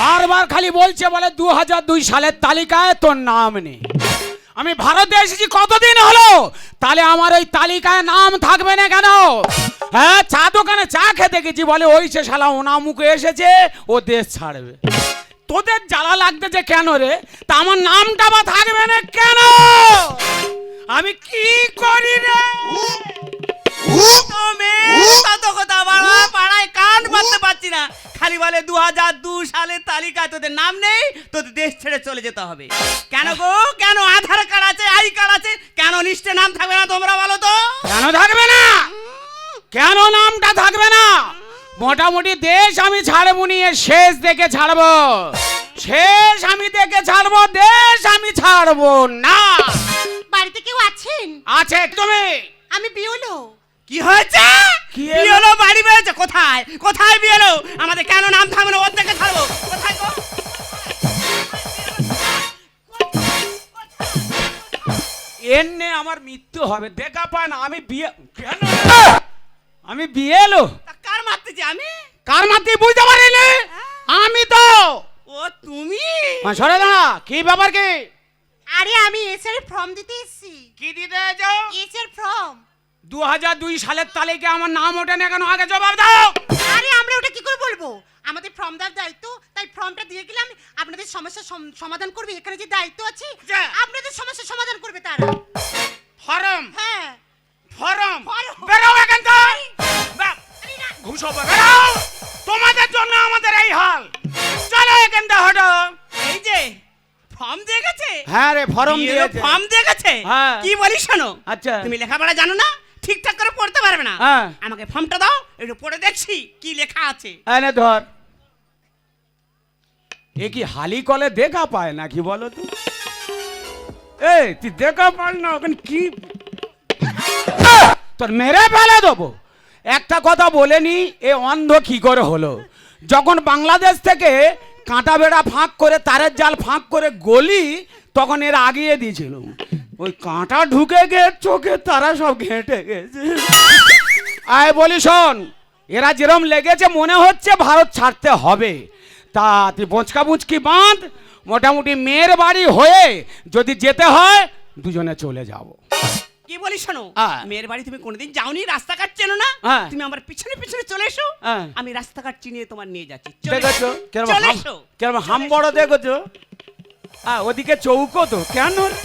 বারবার খালি বলছে বলে 2002 সালের তালিকায় তোর নাম নেই। আমি ভারতে এসেছি কতদিন হলো, তাহলে আমার ওই তালিকায় নাম থাকবে না কেন? হ্যাঁ, চা দোকানে চা খেতে গেছি, বলে ওই সে শালা ওনামুখে এসেছে, ও দেশ ছাড়বে। তোদের জ্বালা লাগতেছে কেন রে? তা আমার নামটা বা থাকবে না কেন? আমি কি করি রে? পাড়ায় কান পাততে পারছি না, খালি বলে 2002 সালের তালিকায় তোদের নাম নেই, তোদের দেশ ছেড়ে চলে যেতে হবে। কেন গো, কেন? আধার কার্ড আছে, আই কার্ড আছে, কেন লিস্টে নাম থাকবে না? তোমরা বলো তো কেন থাকবে না? কেন নামটা থাকবে না? মোটামুটি দেশ আমি ছাড়বো নিয়ে শেষ দেখে ছাড়বো, শেষ আমি দেখে ছাড়বো, দেশ আমি ছাড়বো না। বাড়িতে কেউ আছেন? আছে তুমি? আমি বিয়লো। কি হয়েছে? কি বিয়েলো বাড়ি বেড়েছে? কোথায় কোথায় বিয়েলো? আমাদের কেন নাম থাকবে না? ওর থেকে ছাড়বো কোথায় গো? এনে আমার মৃত্যু হবে, দেখা পায় না। আমি বিয়ে কেন? আমি বিয়ে এলো তা কার মারতেছি আমি? কার মারতে বুঝতে পারিনি? আমি তো ও তুমি? সরে দাঁড়া, কি ব্যাপার কি? আরে আমি এসআর ফর্ম দিতে এসেছি। কি দিতে যাও? SR form. 2002 সালের তালিকায় আমার নাম ওঠে না কেন? আগে জবাব দাও। আরে আমরা ওটা কি করে বলবো? আমাদের ফর্ম দেওয়ার দায়িত্ব, তাই ফর্মটা দিয়ে গেলাম। আপনাদের সমস্যার সমাধান করবে, এখানে যে দায়িত্ব আছে যা। আপনাদের সমস্যার সমাধান করবে তারা। ফরম হ্যাঁ। Form form. বেরাও এখান থেকে। ঘুষো বেরাও, তোমাদের জন্য আমাদের এই হাল। চলো এখান থেকে হটো। এই যে ফর্ম দিয়ে গেছে। হ্যাঁ রে, ফরম দিয়েছে। ফর্ম দিয়ে গেছে। হ্যাঁ। কি বলিস শোনো, আচ্ছা। তুমি লেখাপড়া জানো না, ঠিকঠাক করে পড়তে পারবে না। হ্যাঁ। আমাকে ফর্মটা দাও, একটু পড়ে দেখছি কি লেখা আছে। এনে ধর। এ কি হালি কলে দেখা পায় নাকি বলো তো? এই তুই দেখা পাস না ওখানে কি? তোর মেরে ফেলে দেবো। একটা কথা বলে নি, এ অন্ধ কি করে হলো? যখন বাংলাদেশ থেকে কাঁটা বেড়া ফাঁক করে, তারের জাল ফাঁক করে গলি, তখন এর আগিয়ে দিয়েছিল। ওই কাঁটা ঢুকে গিয়ে চোখে তারা সব ঘেঁটে গেছে। আয় বলি শোন, এরা যেরম লেগেছে মনে হচ্ছে ভারত ছাড়তে হবে। তা তুই বোঁচকা বুঁচকি বাঁধ, মোটামুটি মেয়ের বাড়ি হয়ে যদি যেতে হয় দুজনে চলে যাব। কি বলিস শোনো, হ্যাঁ। মেয়ের বাড়ি তুমি কোনোদিন যাওনি, রাস্তাঘাট চেনো না। হ্যাঁ। তুমি আমার পিছনে পিছনে চলে এসো, হ্যাঁ। আমি রাস্তাঘাট চিনিয়ে তোমার নিয়ে যাচ্ছি। চলে দেখেছো এসো, কেরম চলে হাম, এসো। কেরম হাম বড় দেখেছো? ওদিকে চৌকো তো কেন রে?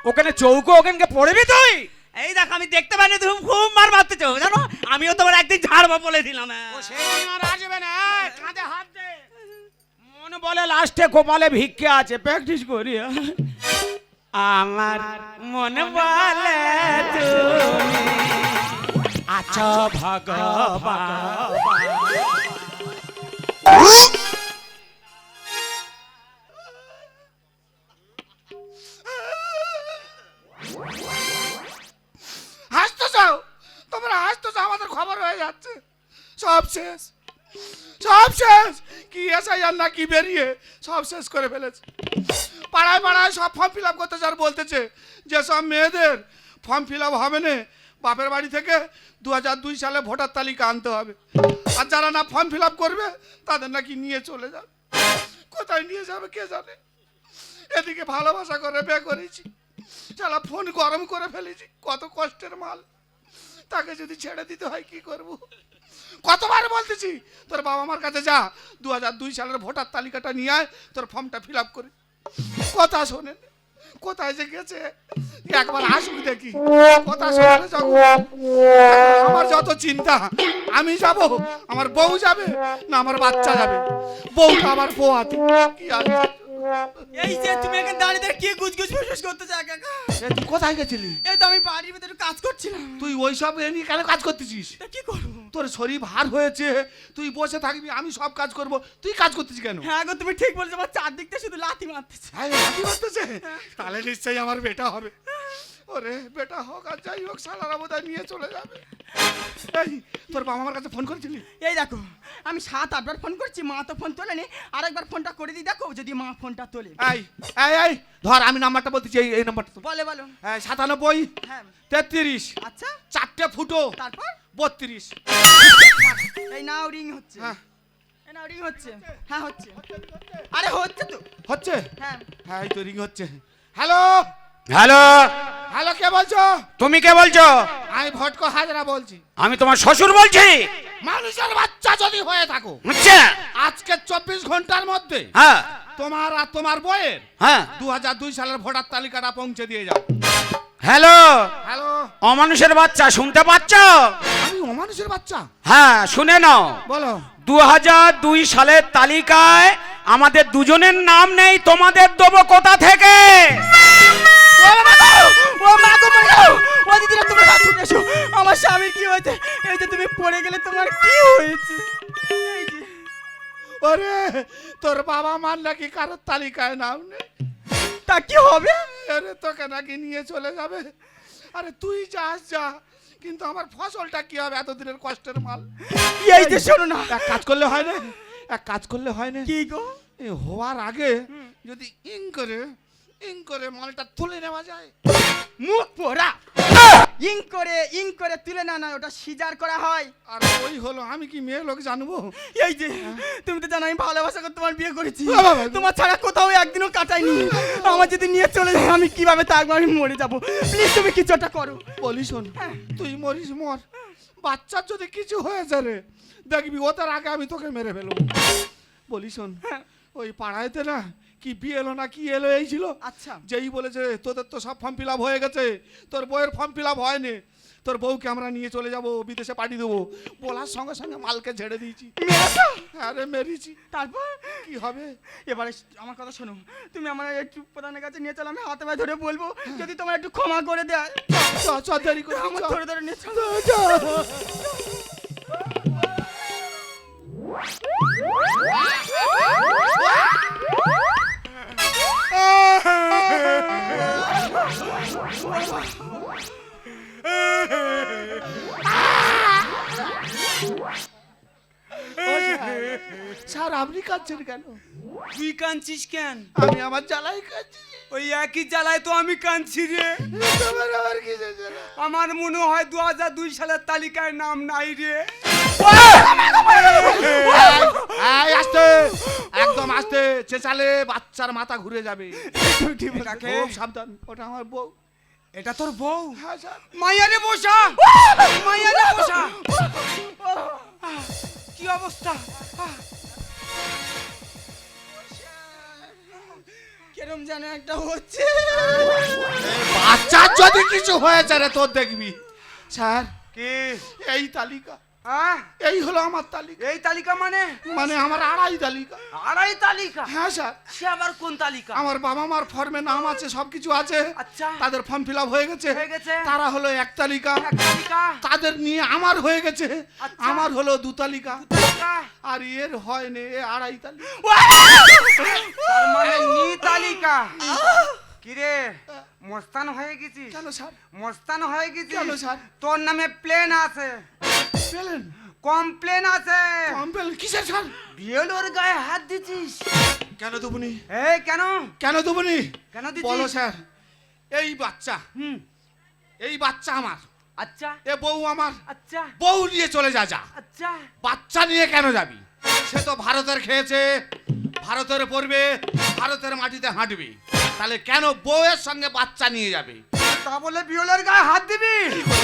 ওখানে চৌকো, ওখানকে পড়বি তুই? এই দেখো আমি দেখতে পাইনি, তুমি খুব মার মারতেছো জানো। আমিও তোমার একদিন ঝাড়বো বলেছিলাম। ও সেই দিন আর আসবে না। কাঁধে হাত দে। মনে বলে লাস্টে কপালে ভিক্ষে আছে, প্র্যাকটিস করি। আমার মনে বলে তুমি আছো ভগবান। হাসতে চাও তোমরা, হাসতে চাও, আমাদের খবর হয়ে যাচ্ছে, সব শেষ, সব শেষ। কি এসআইআর না কি বেরিয়ে সব শেষ করে ফেলেছে। পাড়ায় পাড়ায় সব ফর্ম ফিল আপ করতে যার বলতেছে যে সব মেয়েদের ফর্ম ফিল আপ হবে না, বাপের বাড়ি থেকে 2002 সালে ভোটার তালিকা আনতে হবে। আর যারা না ফর্ম ফিল আপ করবে তাদের নাকি নিয়ে চলে যাবে। কোথায় নিয়ে যাবে কে জানে। এদিকে ভালোবাসা করে বিয়ে করেছি, চালা ফোন গরম করে ফেলেছি, কত কষ্টের মাল, তাকে যদি ছেড়ে দিতে হয় কি করব? কতবার বলতেছি তোর বাবা মার কাছে যা, 2002 সালের ভোটার তালিকাটা নিয়ে আয়, তোর ফর্মটা ফিল আপ করে। কথা শোনেন, কোথায় যে গেছে একবার আসুক দেখি। কথা শোনে যখন আমার যত চিন্তা, আমি যাব, আমার বউ যাবে না আমার বাচ্চা যাবে? বউটা আমার পোয়াতে কি আছে। এই যে তুমি এখানে দাঁড়িয়ে কি গুজগুজ ফুসফুস করতেছো একা একা? তুই কোথায় গেছিলি? এই তো আমি বাড়ির ভিতরে কাজ করছিলাম। তুই ওইসব নিয়ে কেন কাজ করতেছিস? তা কি করবো? তোর শরীর ভার হয়েছে, তুই বসে থাকবি, আমি সব কাজ করব, তুই কাজ করতেছিস কেন? হ্যাঁ গো তুমি ঠিক বলছো, আমার চারদিকটা শুধু লাথি মারতেছে। হ্যাঁ, লাঠি মারতেছে? তাহলে নিশ্চয়ই আমার বেটা হবে। ওরে বেটা হোক আর যাই হোক, শালারা বোধহয় নিয়ে চলে যাবে। এই তোর বাবা আমার কাছে ফোন করেছিলি? এই দেখো আমি 7-8 বার ফোন করছি, মা তো ফোন তোলেনি। আরেকবার ফোনটা করে দিই, দেখো যদি মা ফোনটা তোলে। এই এই এই ধর, আমি নাম্বারটা বলতেছি, এই নাম্বারটা তো। বলে বলো। 97 হ্যাঁ 33 আচ্ছা, 4টে ফুটো তারপর 32। এই নাও রিং হচ্ছে। হ্যাঁ এই নাও রিং হচ্ছে। হ্যাঁ হচ্ছে। আরে হচ্ছে তো। হচ্ছে। হ্যাঁ হ্যাঁ এই তো রিং হচ্ছে। হ্যালো হ্যালো, হ্যালো, কে বলছো? তুমি কে বলছো? আমি ভটকো হাজরা বলছি। আমি তোমার শ্বশুর বলছি। মানুষের বাচ্চা যদি হয়ে থাকো, আচ্ছা, আজকে 24 ঘন্টার মধ্যে হ্যাঁ তোমার আর তোমার বইয়ের হ্যাঁ। 2002 সালের ভোটার তালিকাটা পৌঁছে দিয়ে যাও। হ্যালো, হ্যালো, অমানুষের বাচ্চা, শুনতে পাচ্ছ? আমি অমানুষের বাচ্চা? হ্যাঁ, শুনে নাও। বলো। 2002 সালের তালিকায় আমাদের দুজনের নাম নেই, তোমাদের দেবো কোথা থেকে? ও মা গো মরে যাও। ও দিদিরা তোমরা ছুটে এসো। আমার স্বামীর কি হয়েছে? এই যে তুমি পড়ে গেলে তোমার কি হয়েছে? এই যে ওরে, তোর বাবা মার নাকি কারোর তালিকায় নাম নেই। তা কি হবে? আরে তোকে নাকি নিয়ে চলে যাবে। আরে তুই যাস যা, কিন্তু আমার ফসলটা কি হবে? এতদিনের কষ্টের মাল। এই যে শোনো না। এক কাজ করলে হয় না, এক কাজ করলে হয় না। কি গো? এ হওয়ার আগে যদি ইং করে মালটা তুলে নেওয়া যায়। মুখ পোড়া। ইং করে তুলে না না, ওটা সিজার করা হয়। আর ওই হলো, আমি কি মেয়ে লোক জানবো? এই যে তুমি তো জানো আমি ভালোবাসা করে তোমার বিয়ে করেছি। বাবা। তোমার ছাড়া কোথাও একদিনও কাটাইনি। আমার যদি নিয়ে চলে যায় আমি কিভাবে থাকবো? আমি মরে যাবো। প্লিজ তুমি কিছু একটা করো। বলি শোন, তুই মরিস মর, বাচ্চার যদি কিছু হয়েছে রে, দেখবি ও তার আগে আমি তোকে মেরে ফেলবো। বলি শোন, ওই পাড়াইতে না কি বিয়ে এলো না কি এলো এই ছিল। আচ্ছা যেই বলেছে তোদের তো সব ফর্ম ফিল আপ হয়ে গেছে, তোর বউয়ের ফর্ম ফিল আপ হয়নি, তোর বউকে আমরা নিয়ে চলে যাব, বিদেশে পাঠিয়ে দেবো বলার সঙ্গে সঙ্গে মালকে ঝেড়ে দিয়েছি। আরে মেরেছি। তারপর কি হবে? এবারে আমার কথা শোনো, তুমি আমার একটু প্রধানের কাছে নিয়ে চলো, আমি হাতে পায়ে ধরে বলবো যদি তোমার একটু ক্ষমা করে দেয়। চ চ দেরি করে আমার চ। ধরে ধরে নিয়ে চলো। স্যার আপনি কাঁদছেন কেন? তুই কাঁদছিস কেন? আমি আমার জ্বালাই কাঁদছি। ওই একই জ্বালায় তো আমি কাঁদছি রে। তোমার আবার কি হয়েছে? আমার মনে হয় 2002 সালের তালিকায় নাম নাই রে। এই আস্তে, একদম আস্তে, চেঁচালে বাচ্চার মাথা ঘুরে যাবে। এটাকে? খুব সাবধান, ওটা আমার বউ। এটা তোর বউ? হ্যাঁ স্যার। মাইয়ারে বসা, মাইয়ারে বসা। কি অবস্থা? কেরম যেন একটা হচ্ছে। বাচ্চার যদি কিছু হয়েছে রে তোর দেখবি। স্যার কি? এই তালিকা, হ্যাঁ, এই হলো আমার তালিকা। এই তালিকা মানে? মানে আমার আড়াই তালিকা। আড়াই তালিকা? হ্যাঁ স্যার। সে আবার কোন তালিকা? আমার বাবা মার ফর্মে নাম আছে, সবকিছু আছে। আচ্ছা। তাদের ফর্ম ফিল আপ হয়ে গেছে। হয়ে গেছে। তারা হলো এক তালিকা। এক তালিকা। তাদের নিয়ে আমার হয়ে গেছে। আচ্ছা। আমার হলো দু তালিকা। তালিকা। আর এর হয়নি, এ আড়াই তালিকা। তার মানে নি তালিকা। কি রে, মস্তান হয়ে গেছিস? কেন স্যার? মস্তান হয়ে গেছিস? কেন স্যার? তোর নামে প্লেন আছে, পেলেন? কমপ্লেন আছে। কমপ্লেন কিসের স্যার? বিয়েলোর গায়ে হাত দিছিস কেন দেবনি? এই কেন? কেন দেবনি? কেন দিছিস? বলো স্যার। এই বাচ্চা, এই বাচ্চা আমার, আচ্ছা এ বউ আমার। আচ্ছা বউ নিয়ে চলে যা। আচ্ছা। বাচ্চা নিয়ে কেন যাবি? সে তো ভারতের খেয়েছে, ভারতের পড়বে, ভারতের মাটিতে হাঁটবে, তাহলে কেন বউয়ের সঙ্গে বাচ্চা নিয়ে যাবে? তা বলে বিয়েলোর গায়ে হাত দিবি?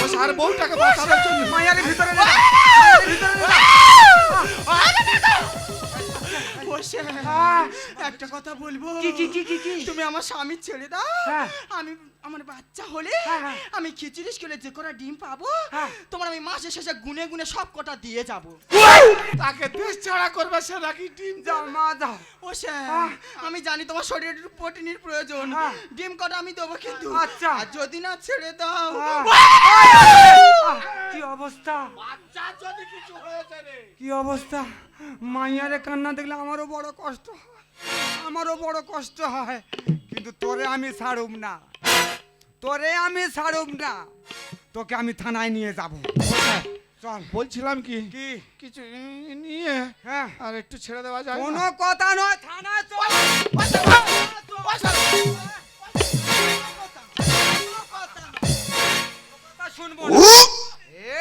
ও স্যার, বউটাকে বাঁচানোর জন্য। মায়ারে ভিতরে নে, মায়ারে ভিতরে নে। বসে একটা কথা বলবো। কি কি কি কি কি? তুমি আমার স্বামী ছেড়ে দাও। হ্যাঁ। আমি আমার বাচ্চা হলে হ্যাঁ। আমি খিচুড়ি করে যে কটা ডিম পাবো হ্যাঁ। তোমার আমি মাসে শেষে গুনে গুনে সব কটা দিয়ে যাব। তাকে দেশ ছাড়া করবে সে নাকি ডিম যাও মা যাও। ও আমি জানি তোমার শরীরে একটু প্রোটিনের প্রয়োজন। হ্যাঁ। ডিম কটা আমি দেবো, কিন্তু আচ্ছা। আর যদি না ছেড়ে দাও। কি অবস্থা? বাচ্চা যদি কিছু হয়েছে রে। কি অবস্থা? মাইয়ারে কান্না দেখলে আমারও বড় কষ্ট হয়, আমারও বড় কষ্ট হয়, কিন্তু তোরে আমি ছাড়ুম না, তোরে আমি ছাড়ুম না, তোকে আমি থানায় নিয়ে যাব। চল। বলছিলাম কি, কি? কিছু নিয়ে হ্যাঁ, আর একটু ছেড়ে দেওয়া যায় না? কোনো কথা নয়, থানায় চল। কথা শুনবো না। এ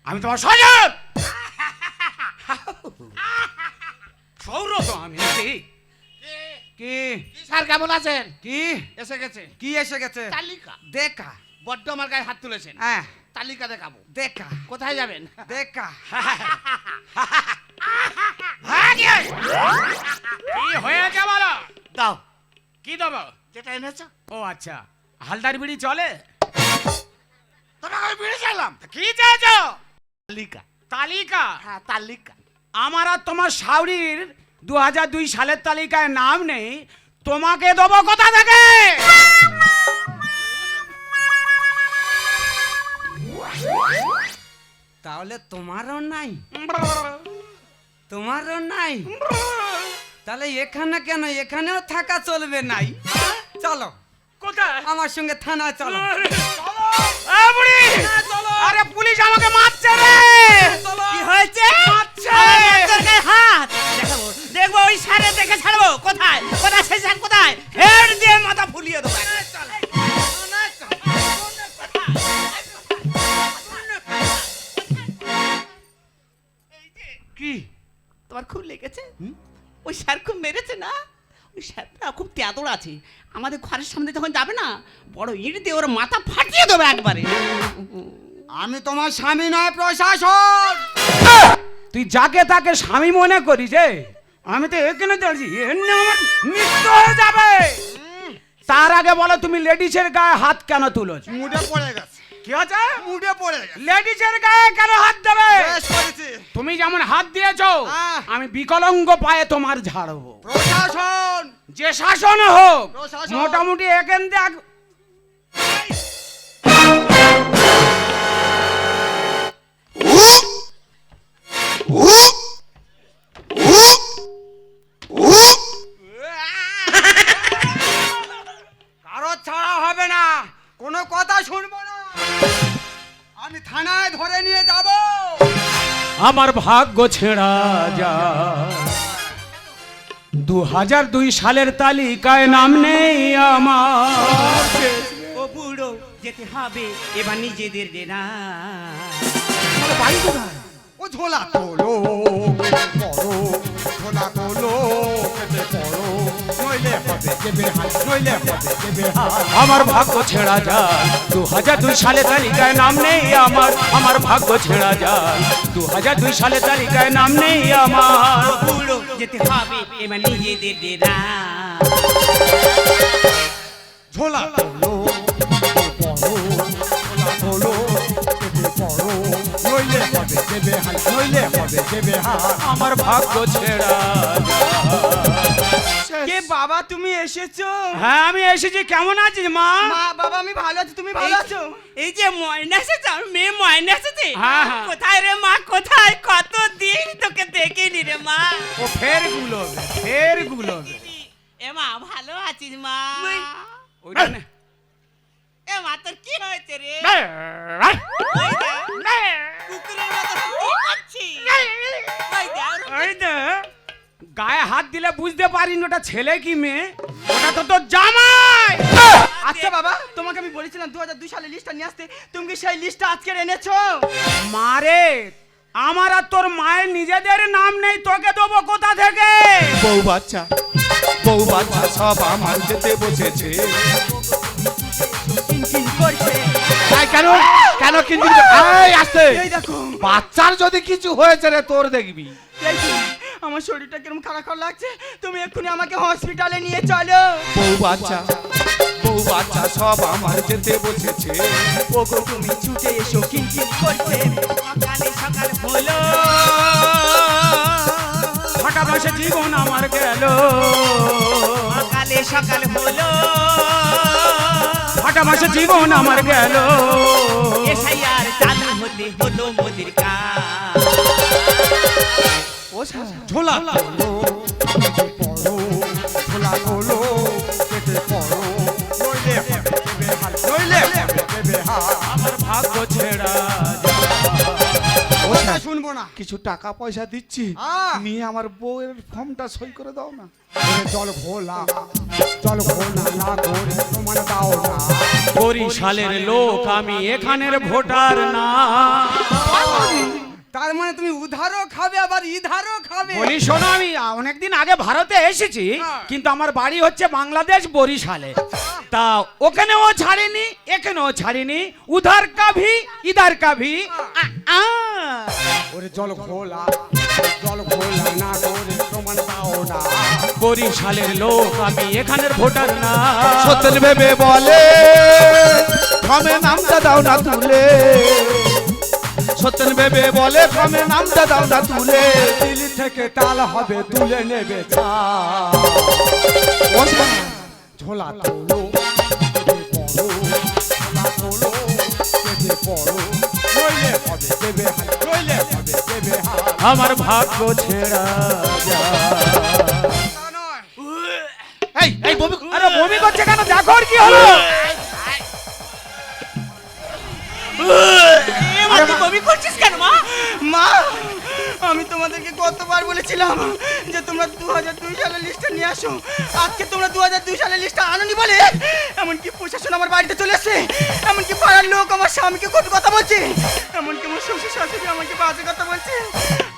আমি তোমার সজল সৌর তো আমি নাকি কি স্যার কেমন আছেন? কি এসে গেছে কি এসে গেছে তালিকা। দেখা বড্ড আমার গায়ে হাত তুলেছেন, হ্যাঁ তালিকা দেখাবো। দেখা কোথায় যাবেন? দেখা হ্যাঁ, কি হয়েছে বলো? দাও কি দেবো? যেটা এনেছো। ও আচ্ছা, হালদার বিড়ি চলে? তোমাকে আমি বেড়ে চাইলাম। কি চাইছো? তালিকা। তালিকা? হ্যাঁ তালিকা। আমার আর তোমার শাওরির 2002 সালের তালিকায় নাম নেই, তোমাকে দেবো কোথা থেকে? তাহলে তোমারও নাই? তোমারও নাই? তাহলে এখানে কেন? এখানেও থাকা চলবে নাই। চলো কোথায়? আমার সঙ্গে থানা চলো। এ বুড়ি! আরে পুলিশ আমাকে মারছে রে! কি হয়েছে? মারছে! আমার গায়ে হাত দেখাবো, দেখবো ওই সারে দেখে ছাড়বো। কোথায় কোথায় সেই সার কোথায়? হেড দিয়ে মাথা ফুলিয়ে দেবো। কি? তোমার খুব লেগেছে? ওই স্যার খুব মেরেছে না? ওই স্যারটা খুব তেদর আছে, আমাদের ঘরের সামনে যখন যাবে না বড় ইট দিয়ে ওর মাথা ফাটিয়ে দেবে একবারে। আমি তোমার স্বামী নয়, প্রশাসন। তুই যাকে তাকে স্বামী মনে করিস যে? আমি তো এখানে দাঁড়িয়ে এমনি আমার মৃত্যু হয়ে যাবে। তার আগে বলো, তুমি লেডিসের গায়ে হাত কেন তুলোছ? মুডে পড়ে গেছে, কি আছে? মুডে পড়ে গেছে। লেডিসের গায়ে কেন হাত দেবে? বেশ করেছি। তুমি যেমন হাত দিয়েছো, হ্যাঁ। আমি বিকলাঙ্গ পায়ে তোমার ঝাড়বো। প্রশাসন। যে শাসন হোক, প্রশাসন। মোটামুটি এখান দেখ। কারো ছাড়া হবে না, কোনো কথা শুনবো না। আমি থানায় ধরে নিয়ে যাব। আমার ভাগ্য ছেঁড়া যা, 2002 সালের তালিকায় নাম নেই আমার। ও বুড়ো যেতে হবে এবার নিজেদের ডেরা। ও ঝোলা তোলো, কেটে পড়ো, ঝোলা তোলো, কেটে পড়ো, নইলে হবে যে বেহাল, নইলে হবে যে বেহাল। আমার ভাগ্য ছেঁড়া যায়, 2002 সালের তালিকায় নাম নেই আমার। আমার ভাগ্য ছেঁড়া যায়, 2002 সালের তালিকায় নাম নেই আমার। ও বুড়ো যেতে হবে এবার নিজেদের ডেরা। ঝোলা তোলো, কেটে পড়ো, ঝোলা তোলো, কেটে পড়ো, নইলে হবে যে বেহাল, নইলে হবে যে বেহাল। আমার ভাগ্য ছেঁড়া কে বাবা, তুমি এসেছো? হ্যাঁ আমি এসেছি। কেমন আছিস মা? মা বাবা আমি ভালো আছি, তুমি ভালো আছো? এই যে ময়না এসেছে, আমার মেয়ে ময়না এসেছে। হ্যাঁ, হ্যাঁ। কোথায় রে মা, কোথায়? কতদিন তোকে দেখিনি রে মা। ও ফের গুলোবে। এ মা ভালো আছিস মা? ওইটা নে। এ মা তোর কি হয়েছে রে? এই কুকুরের মতো কি করছিস? ওই দেখ। গায়ে হাত দিলে বুঝতে পারিনি ওটা ছেলে কি মেয়ে। ওটা তো তোর জামাই। আচ্ছা বাবা, তোমাকে আমি বলেছিলাম 2002 সালে লিস্টটা নিয়ে আসতে, তুমি কি সেই লিস্টটা আজকে এনেছো? মারে, আমার আর তোর মায়ের নিজেদের নাম নেই, তোকে দেবো কোথা থেকে? বউ বাচ্চা সব আমার যেতে বসেছে। চিনচিন করছে। তাই কেন কেন কিন্তু আসতে এই দেখো, বাচ্চার যদি কিছু হয়েছে রে তোর দেখবি। এই যে, আমার শরীরটা কিরকম খারাপ খারাপ লাগছে, তুমি এক্ষুনি আমাকে হসপিটালে নিয়ে চলো। বউ বাচ্চা সব আমার যেতে বসেছে। ওগো তুমি ছুটে এসো, চিনচিন করছে। সকালে সকাল হলো, ফাটা বসে জীবন আমার গেল। সকালে সকাল হলো, ফাটা বসে জীবন আমার গেল। এসআইআর চালু হতে হলো মোদির কাজ। ঝোলা তোলো, কেটে পড়ো, ঝোলা তোলো, কেটে পড়ো, নইলে হবে যে বেহাল, নইলে হবে যে বেহাল। আমার ভাগ্য ছেড়া ওটা শুনবো না, কিছু টাকা পয়সা দিচ্ছি নিয়ে আমার বউয়ের ফর্মটা সই করে দাও না। জল ঘোলা না করে প্রমাণ দাও না। বরিশালের লোক আমি, এখানের ভোটার না। তার মানে তুমি উধারও খাবে আবার ইধারও খাবে? বলি শোনো, আমি অনেকদিন আগে ভারতে এসেছি, কিন্তু আমার বাড়ি হচ্ছে বাংলাদেশ বরিশালে। তা ওখানেও ছাড়িনি, এখানেও ছাড়িনি। উধার কাভি ইধার কাভি। ওরে জল ঘোলা না করে প্রমাণ দাও না। বরিশালের লোক আমি, এখানের ভোটার না। সত্যের ভেবে বলে ফর্মে নামটা দাও না তুলে, সত্যেন ভেবে বলে ফর্মে নামটা দাও না তুলে। দিল্লি থেকে তাল হবে তুলে নেবে চা। ঝোলা তোলো আমার ভাগ্য ছেড়া এই বমি, আরে বমি করছে কেন? দেখো ওর কি হলো। বমি করছিস কেন মা? মা, আমি তোমাদেরকে কতবার বলেছিলাম যে তোমরা 2002 সালের লিস্টটা নিয়ে আসো। আজকে তোমরা 2002 সালের লিস্টটা আনোনি বলে এমনকি প্রশাসন আমার বাড়িতে চলে এসেছে, এমনকি পাড়ার লোক আমার স্বামীকে কত কথা বলছে, এমনকি আমার শ্বশুর শাশুড়ি আমাকে বাজে কথা বলছে।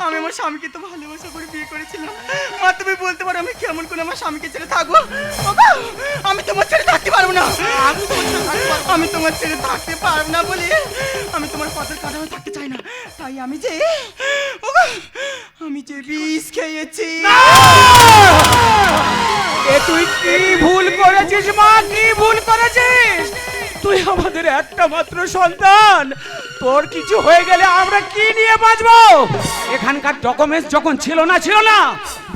আমি আমার স্বামীকে তো ভালোবাসা করে বিয়ে করেছিলাম। মা, তুমি বলতে পারো আমি কেমন করে আমার স্বামীকে ছেড়ে থাকবো? বাবা, আমি তোমার ছেড়ে থাকতে পারবো না। আমি তোমার ছেড়ে থাকতে পারবো না বলে আমি তোমার পাথর কাটা হয়ে থাকতে চাই না। তাই আমি যে বিষ খেয়েছি। এ তুই কি ভুল করেছিস মা? কি ভুল করেছিস? তুই আমাদের একটা মাত্র সন্তান। তোর কিছু হয়ে গেলে আমরা কি নিয়ে বাঁচবো? এখানকার ডকুমেন্টস যখন ছিল না,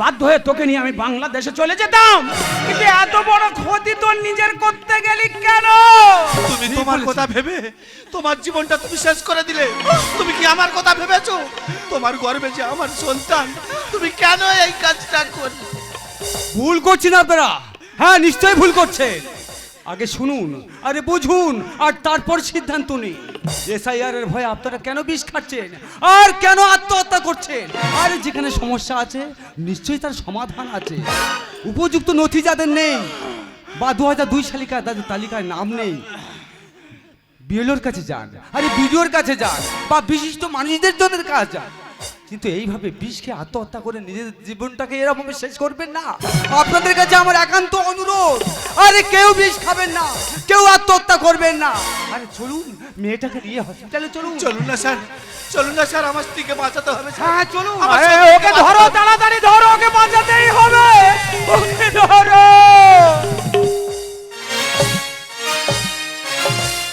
বাধ্য হয়ে তোকে নিয়ে আমি বাংলাদেশে চলে যেতাম। কিন্তু এত বড় ক্ষতি তোর নিজের করতে গেলি কেন? তুমি তোমার কথা ভেবে তোমার জীবনটা তুমি শেষ করে দিলে। তুমি কি আমার কথা ভেবেছো? তোমার গর্বে যে আমার সন্তান, তুমি কেন এই কাজটা করলে? ভুল করছেন আপনারা। হ্যাঁ, নিশ্চয়ই ভুল করছেন। আগে শুনুন, আরে বুঝুন, আর তারপর সিদ্ধান্ত নিন। এসআইআর এর ভয়ে আপনারা কেন বিষ খাচ্ছেন আর কেন আত্মহত্যা করছেন? আর যেখানে সমস্যা আছে নিশ্চয়ই তার সমাধান আছে। উপযুক্ত নথি যাদের নেই বা 2002 সালিকায় তাদের তালিকায় নাম নেই, বিএলওর কাছে যান, আরে বিডিওর কাছে যান, বা বিশিষ্ট মানুষদের জন্য কাজ যান। কিন্তু এইভাবে বিষ খেয়ে আত্মহত্যা করে নিজের জীবনটাকে এরকম শেষ করবেন না। আপনাদের কাছে আমার একান্ত অনুরোধ, আরে কেউ বিষ খাবেন না, কেউ আত্মহত্যা করবেন না। আরে চলুন, মেয়েটাকে নিয়ে হসপিটালে চলুন। চলুন না স্যার, চলুন না স্যার, আমার স্ত্রীকে বাঁচাতে হবে। হ্যাঁ চলুন, আমার ওকে সন্তানকে ধরো, বাঁচাতে হবে। তাড়াতাড়ি ধরো ওকে।